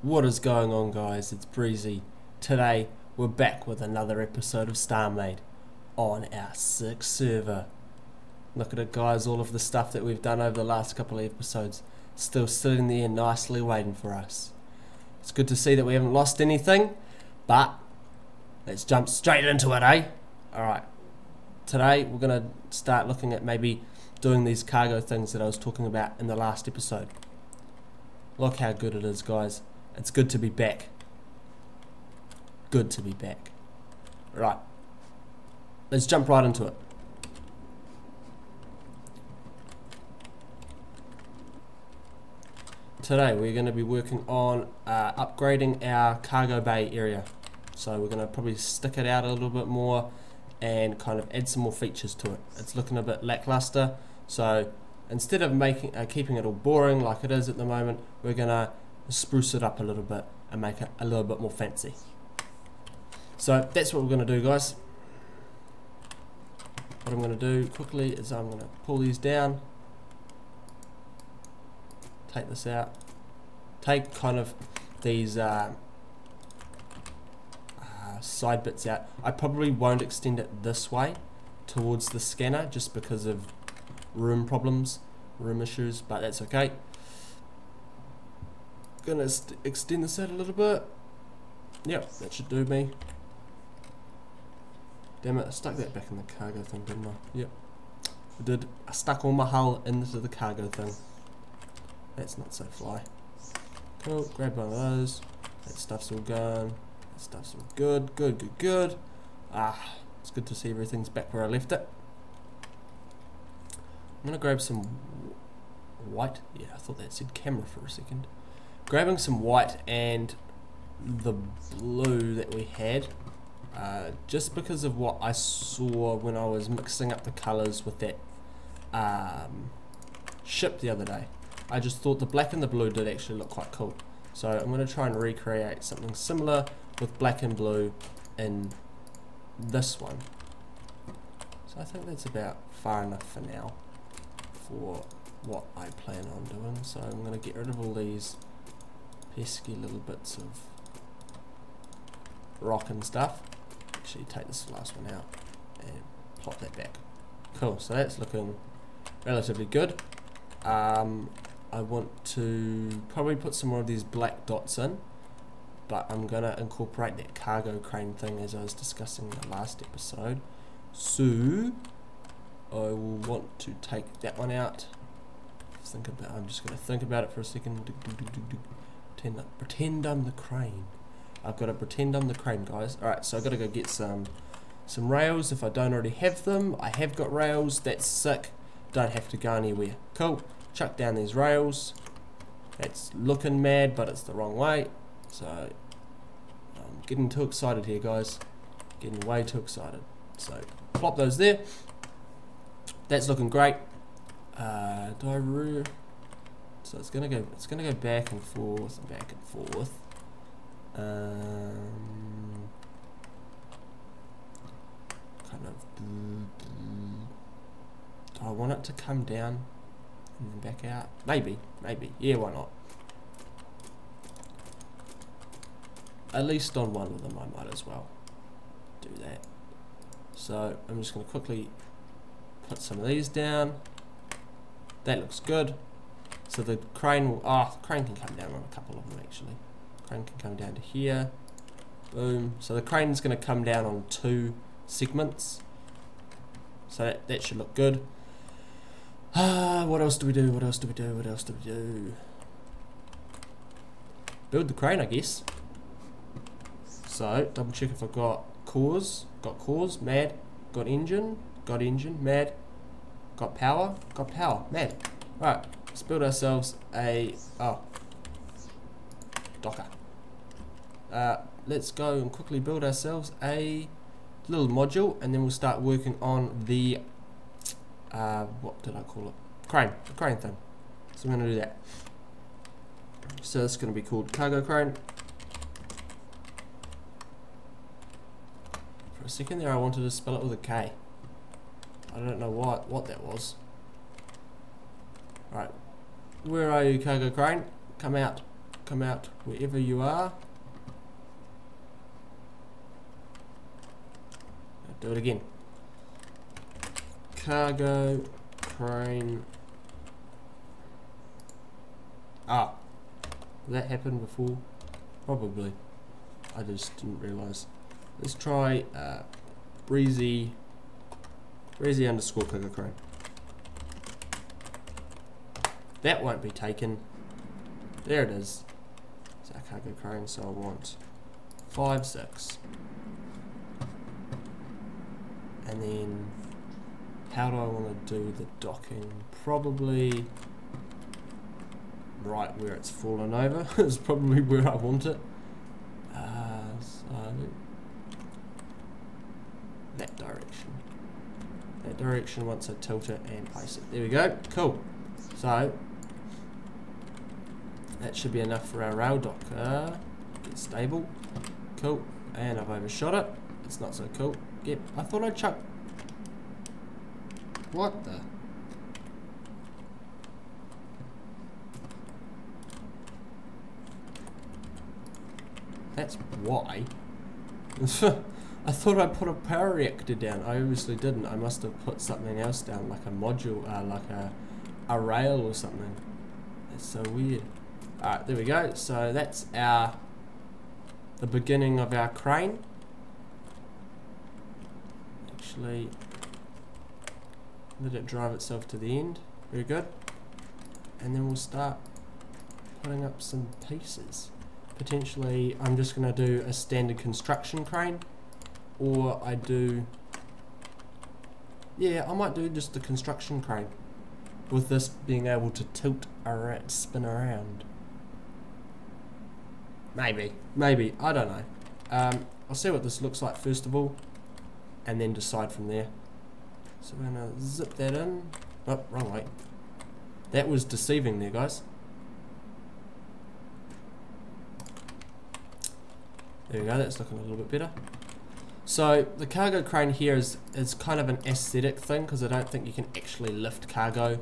What is going on, guys? It's Breezy. Today we're back with another episode of StarMade on our 6th server. Look at it, guys, all of the stuff that we've done over the last couple of episodes still sitting there nicely waiting for us. It's good to see that we haven't lost anything, but let's jump straight into it, eh? Alright, today we're going to start looking at maybe doing these cargo things that I was talking about in the last episode. Look how good it is, guys. It's good to be back. Good to be back. Right. Let's jump right into it. Today we're going to be working on upgrading our cargo bay area. So we're going to probably stick it out a little bit more and kind of add some more features to it. It's looking a bit lackluster, so instead of keeping it all boring like it is at the moment, we're going to spruce it up a little bit and make it a little bit more fancy. So that's what we're going to do, guys. What I'm going to do quickly is I'm going to pull these down, take this out, take kind of these side bits out. I probably won't extend it this way towards the scanner just because of room problems, room issues, but that's okay. Gonna extend this out a little bit. Yep, that should do me. Damn it, I stuck that back in the cargo thing, didn't I? Yep, I did. I stuck all my hull into the cargo thing. That's not so fly. Cool, grab one of those. That stuff's all gone. That stuff's all good, good. It's good to see everything's back where I left it. I'm gonna grab some white. Yeah, I thought that said camera for a second. Grabbing some white and the blue that we had, just because of what I saw when I was mixing up the colours with that ship the other day. I just thought the black and the blue did actually look quite cool. So I'm going to try and recreate something similar with black and blue in this one. So I think that's about far enough for now for what I plan on doing. So I'm going to get rid of all these pesky little bits of rock and stuff. Actually take this last one out and plop that back. Cool, so that's looking relatively good. I want to probably put some more of these black dots in, but I'm going to incorporate that cargo crane thing as I was discussing in the last episode. So I will want to take that one out. I'm just going to think about it for a second. Pretend I'm the crane. I've got to pretend I'm the crane, guys. Alright, so I've got to go get some rails if I don't already have them. I have got rails. That's sick. Don't have to go anywhere. Cool. Chuck down these rails. That's looking mad, but it's the wrong way. So I'm getting too excited here, guys. Getting way too excited. So plop those there. That's looking great. So it's gonna go back and forth and back and forth. Kind of. Do I want it to come down and then back out? Maybe. Yeah, why not? At least on one of them, I might as well do that. So I'm just going to quickly put some of these down. That looks good. So the crane will, the crane can come down on a couple of them actually. Crane can come down to here. Boom. So the crane is going to come down on 2 segments. So that should look good. What else do we do? Build the crane, I guess. So double check if I've got cores. Got cores, mad. Got engine, mad. Got power, mad. Right, let's build ourselves a docker. Let's go and quickly build ourselves a little module, and then we'll start working on the what did I call it? The crane thing. So I'm going to do that. So it's going to be called cargo crane. For a second there I wanted to spell it with a K. I don't know what that was. Alright, Where are you, cargo crane? Come out. come out wherever you are. Do it again. Cargo crane. Ah, did that happen before? Probably. I just didn't realise. Let's try breezy underscore cargo crane. That won't be taken. There it is. It's our cargo crane, so I want 5, 6. And then, how do I want to do the docking? Probably right where it's fallen over is probably where I want it. So that direction. That direction once I tilt it and place it. There we go. Cool. So that should be enough for our rail dock. Get stable. Cool. And I've overshot it. It's not so cool. Yep, I thought I'd chuck. What the? That's why. I thought I put a power reactor down. I obviously didn't. I must have put something else down, like a module, like a rail or something. That's so weird. Alright, there we go. So that's the beginning of our crane. Actually, let it drive itself to the end. Very good. And then we'll start putting up some pieces. Potentially, I'm just going to do a standard construction crane, or I might do just the construction crane, with this being able to tilt around, spin around. Maybe, I don't know. I'll see what this looks like first of all, and then decide from there. So we're going to zip that in. Oh, wrong way. That was deceiving there, guys. There we go, that's looking a little bit better. So the cargo crane here is kind of an aesthetic thing, because I don't think you can actually lift cargo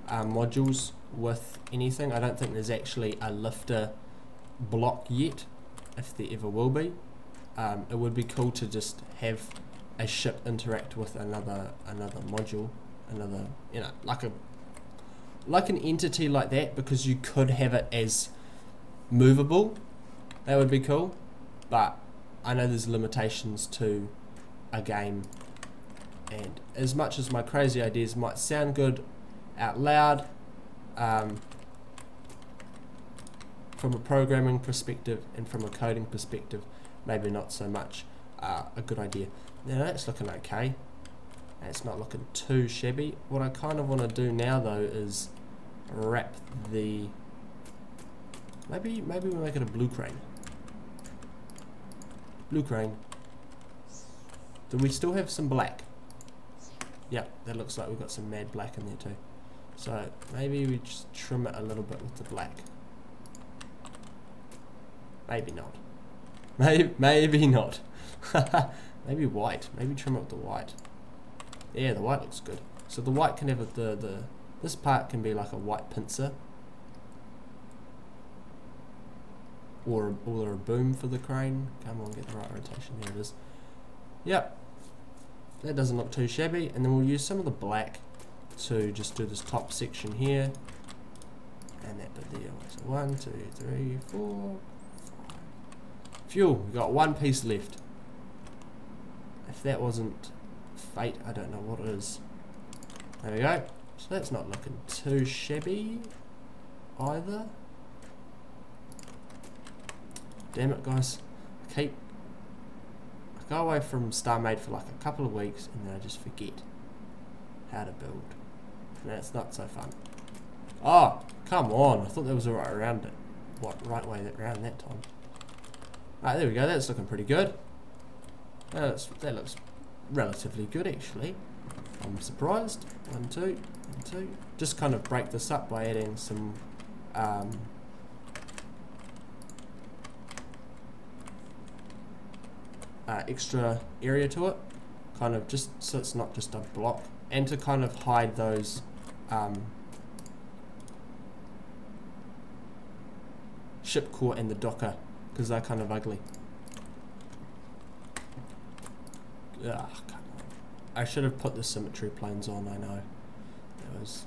modules with anything. I don't think there's actually a lifter block yet, if there ever will be. It would be cool to just have a ship interact with another module, another, you know, like an entity like that, because you could have it as movable. That would be cool. But I know there's limitations to a game, and as much as my crazy ideas might sound good out loud, from a programming perspective and from a coding perspective, maybe not so much a good idea. Now that's looking okay. It's not looking too shabby. What I kind of want to do now though is wrap the, maybe we make it a blue crane. Blue crane. Do we still have some black? Yep, that looks like we've got some mad black in there too. So maybe we just trim it a little bit with the black. Maybe not. Maybe not. Maybe white. Maybe trim it with the white. Yeah, the white looks good. So the white can have this part can be like a white pincer. Or a boom for the crane. Come on, get the right rotation. There it is. Yep. That doesn't look too shabby. And then we'll use some of the black to just do this top section here. And that bit there. So 1, 2, 3, 4, 5. Phew, we've got one piece left. If that wasn't fate, I don't know what it is. There we go. So that's not looking too shabby either. Damn it, guys. I go away from StarMade for like a couple of weeks and then I just forget how to build. And that's not so fun. Oh, come on. I thought that was the right around it. Right way around that time. Alright, there we go. That's looking pretty good. That looks relatively good actually. I'm surprised. 1, 2, 1, 2. Just kind of break this up by adding some extra area to it, kind of just so it's not just a block, and to kind of hide those ship core and the docker, because they're kind of ugly. Ugh, come on. I should have put the symmetry planes on, I know. That was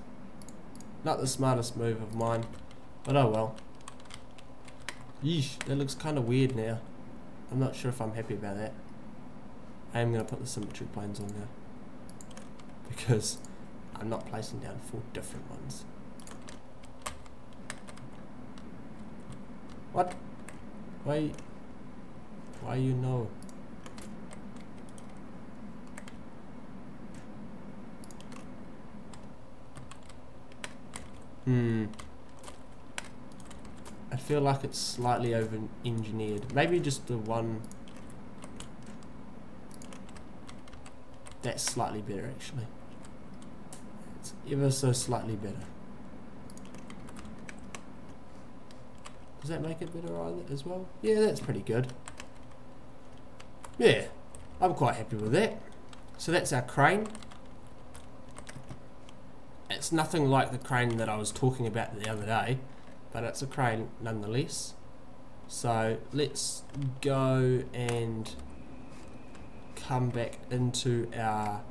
not the smartest move of mine, but oh well. Yeesh, that looks kind of weird now. I'm not sure if I'm happy about that. I am going to put the symmetry planes on now, because I'm not placing down 4 different ones. What? Why you know? I feel like it's slightly over-engineered. Maybe just the one... That's slightly better, actually. It's ever so slightly better. Does that make it better either as well? Yeah, that's pretty good. Yeah, I'm quite happy with that. So that's our crane. It's nothing like the crane that I was talking about the other day, but it's a crane nonetheless. So let's go and come back into our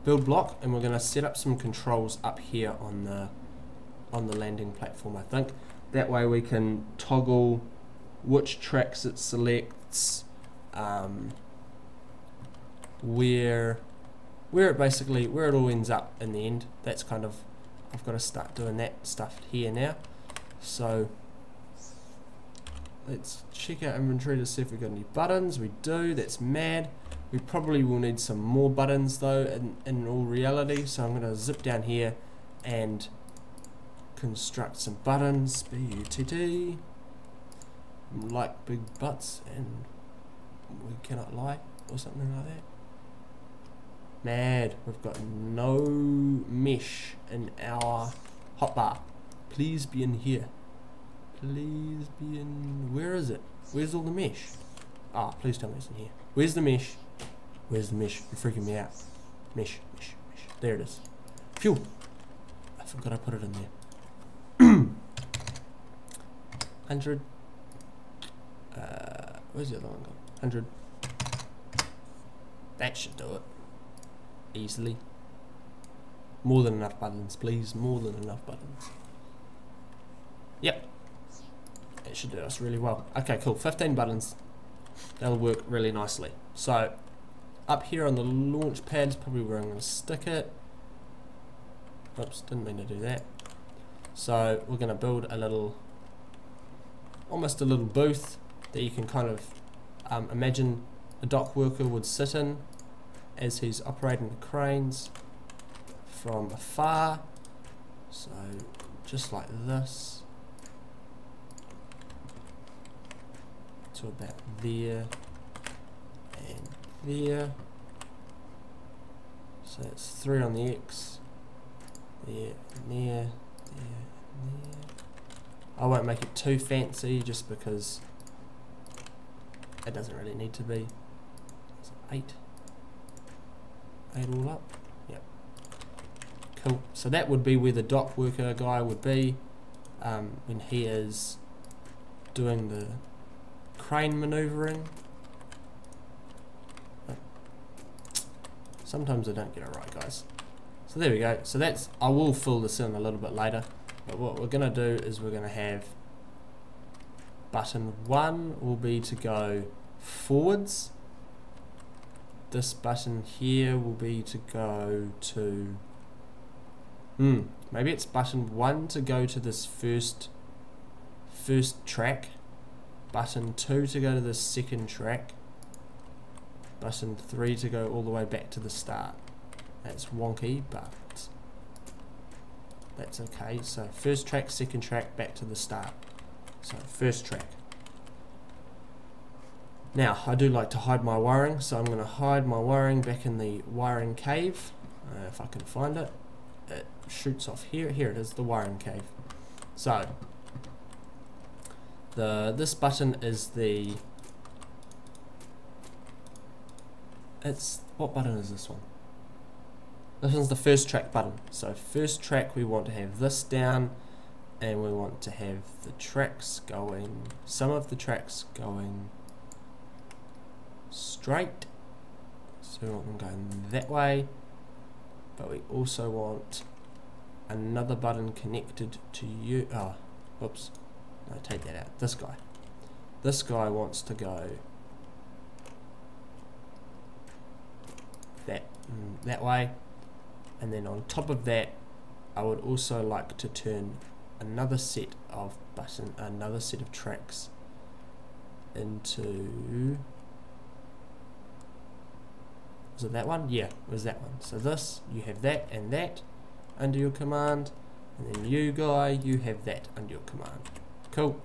build block, and we're going to set up some controls up here on the landing platform. I think that way we can toggle which tracks it selects, where it all ends up in the end. That's kind of, I've got to start doing that stuff here now. So let's check our inventory to see if we've got any buttons. We do. That's mad. We probably will need some more buttons though in all reality, so I'm going to zip down here and construct some buttons. B-U-T-T, like big butts and we cannot lie, or something like that. Mad, we've got no mesh in our hotbar. Please be in here. Please be in, where is it? Where's all the mesh? Ah, please tell me it's in here. Where's the mesh? Where's the mesh? You're freaking me out. Mesh, mesh, mesh. There it is. Phew. I forgot I put it in there. 100. Where's the other one gone? 100. That should do it. Easily. More than enough buttons, please. More than enough buttons. Yep. It should do us really well. Okay, cool. 15 buttons. That'll work really nicely. So, up here on the launch pad is probably where I'm going to stick it. Oops, didn't mean to do that. So, we're going to build a little, almost a little booth that you can kind of imagine a dock worker would sit in as he's operating the cranes from afar. So, just like this. To about there and there. So it's 3 on the X. There and there, there and there. I won't make it too fancy just because it doesn't really need to be. So 8. 8 all up. Yep. Cool. So that would be where the dock worker guy would be when he is doing the crane maneuvering. Sometimes I don't get it right, guys. So there we go. So that's, I will fill this in a little bit later, but what we're going to do is we're going to have button 1 will be to go forwards. This button here will be to go to maybe it's button 1 to go to this first track, button 2 to go to the second track, button 3 to go all the way back to the start. That's wonky, but that's okay. So first track, second track, back to the start. So first track. Now I do like to hide my wiring, so I'm going to hide my wiring back in the wiring cave. If I can find it. It shoots off here. Here it is, the wiring cave. So this button is the, it's, what button is this one? This one's the first track button. So first track we want to have this down, and we want to have the tracks going, some of the tracks going straight, so we want them going that way, but we also want another button connected to you. Oh, whoops, no, take that out. This guy wants to go that way, and then on top of that I would also like to turn another set of tracks into, was it that one? Yeah, it was that one. So this, you have that and that under your command, and then you guy, you have that under your command. Cool.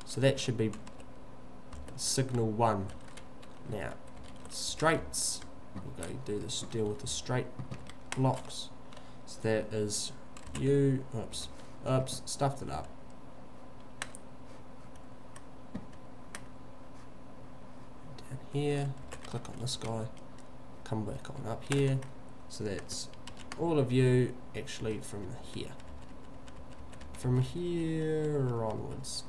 So that should be signal 1. Now straights, we'll go deal with the straight blocks. So that is you, oops, stuffed it up. Down here, click on this guy, come back on up here. So that's all of you actually from here. From here onwards.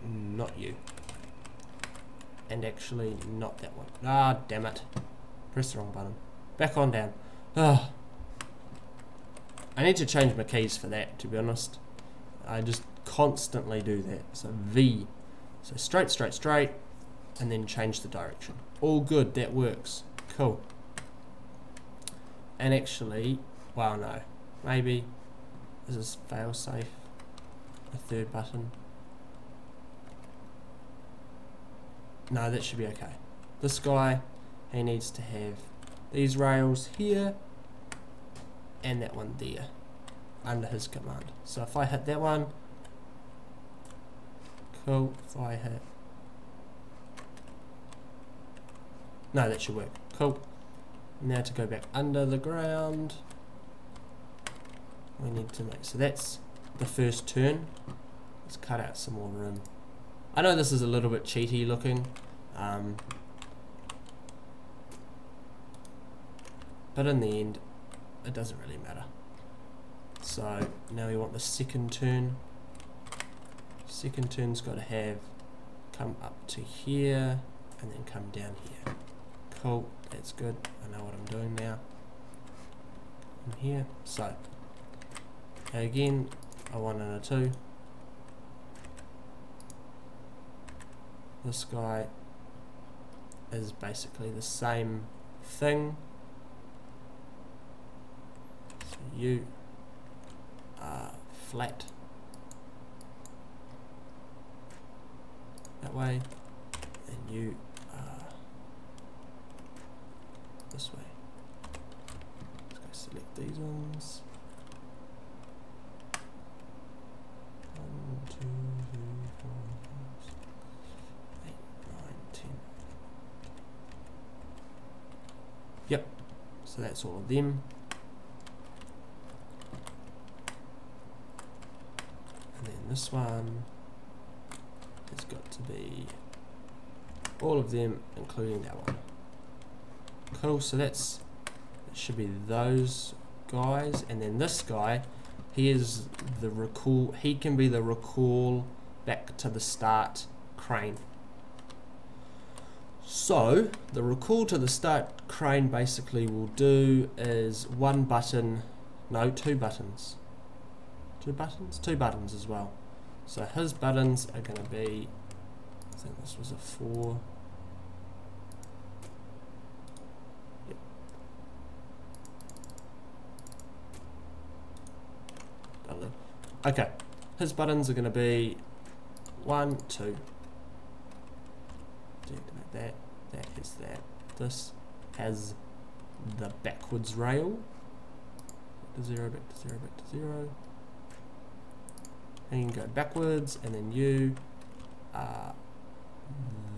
Not you. And actually not that one. Ah, damn it. Press the wrong button. Back on down. Ah. I need to change my keys for that, to be honest. I just constantly do that. So V. So straight, straight, straight. And then change the direction. All good, that works. Cool. And actually, well, no. Maybe, is this fail safe? A third button? No, that should be okay. This guy, he needs to have these rails here and that one there under his command. So if I hit that one, cool. If I hit, no, that should work. Cool. Now to go back under the ground, we need to make, so that's the first turn. Let's cut out some more room. I know this is a little bit cheaty looking, but in the end it doesn't really matter. So now we want the second turn. Second turn's got to have come up to here and then come down here. Cool, that's good. I know what I'm doing now. In here, so again a 1 and a 2. This guy is basically the same thing. So you are flat that way, and you are this way. Let's go select these ones. 1, 2, 3, 4, 5, 6, 8, 9, 10. Yep, so that's all of them. And then this one has got to be all of them, including that one. Cool, so it should be those guys, and then this guy, he is the recall, he can be the recall back to the start crane. So the recall to the start crane basically will do is one button, no, two buttons. Two buttons as well. So his buttons are going to be, I think this was a 4. Yep. Okay, his buttons are going to be 1, 2. Deactivate that. That is that. This has the backwards rail. Back to 0, back to 0, back to 0. And you can go backwards, and then you are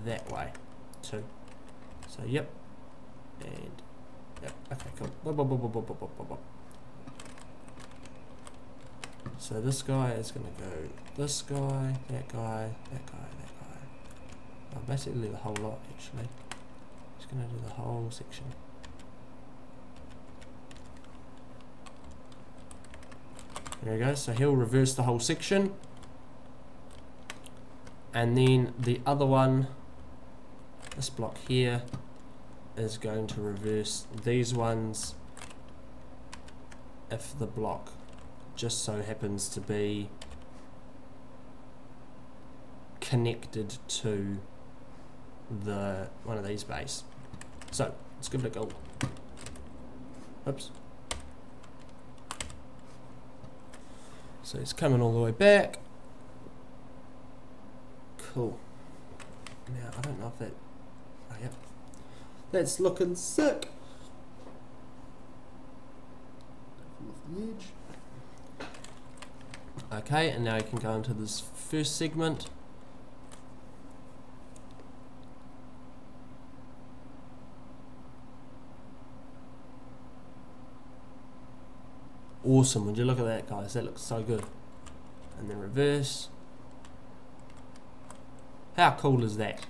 that way too. So yep, and yep. Okay, cool. So this guy is going to go this guy, that guy, that guy, that guy. Well, basically the whole lot actually. Just going to do the whole section. There we go, so he'll reverse the whole section. And then the other one, this block here, is going to reverse these ones if the block just so happens to be connected to the one of these bays. So let's give it a go. Oops. So it's coming all the way back. Cool. Now I don't know if that. Oh yeah, that's looking sick. Off the edge. Okay, and now you can go into this first segment. Awesome, would you look at that, guys? That looks so good. And then reverse. How cool is that?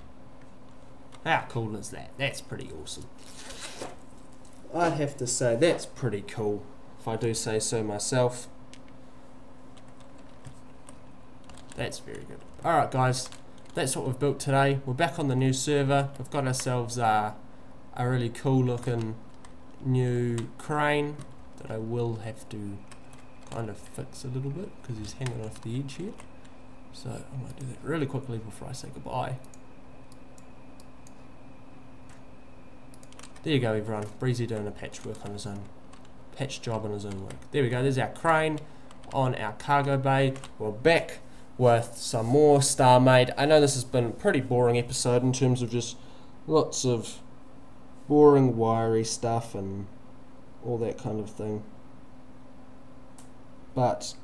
How cool is that? That's pretty awesome. I'd have to say that's pretty cool, if I do say so myself. That's very good. Alright guys, that's what we've built today. We're back on the new server. We've got ourselves a really cool looking new crane that I will have to kind of fix a little bit because he's hanging off the edge here. So I'm going to do that really quickly before I say goodbye. There you go everyone, Breezy doing a patchwork on his own, patch job on his own work. There we go, there's our crane on our cargo bay. We're back with some more StarMade. I know this has been a pretty boring episode in terms of just lots of boring wiry stuff and all that kind of thing, but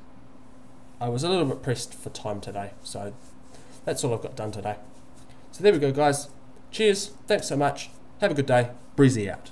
I was a little bit pressed for time today, so that's all I've got done today. So there we go guys, cheers, thanks so much, have a good day, Breezy out.